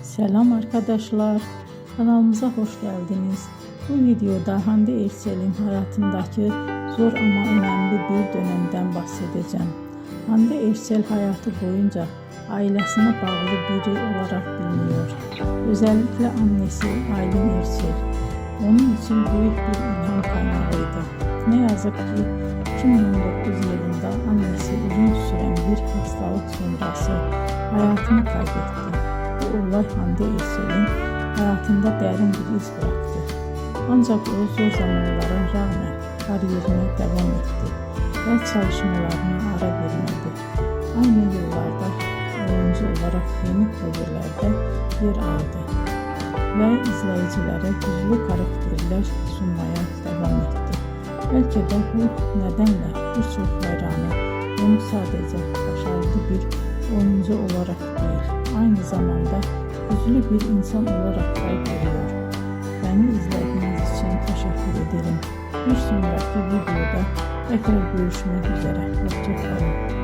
Selam arkadaşlar, kanalımıza hoş geldiniz. Bu videoda Hande Erçel'in hayatındaki zor ama önemli bir dönemden bahsedeceğim. Hande Erçel hayatı boyunca ailesine bağlı biri olarak biliniyor. Özellikle annesi Aylin Erçel onun için büyük bir ilham kaynağıydı. Ne yazık ki 2019 yılında annesi uzun süren bir hastalık sonrası hayatını kaybetti. Bu olay Hande Erçel'in hayatında derin bir iz bıraktı. Ancak o zor zamanlara rağmen kariyerine devam etti ve çalışmalarına ara vermedi. Aynı yıllarda oyuncu olarak yeni projelerde yer aldı ve izleyicilere güçlü karakterler sunmaya devam etti. Belki de bu nedenle birçok hayranı onu sadece başarılı bir oyuncu olarak değil, aynı zamanda güçlü bir insan olarak da görüyor. Beni izlediğiniz için teşekkür ederim. Bir sonraki videoda tekrar görüşmek üzere. Hoşça kalın.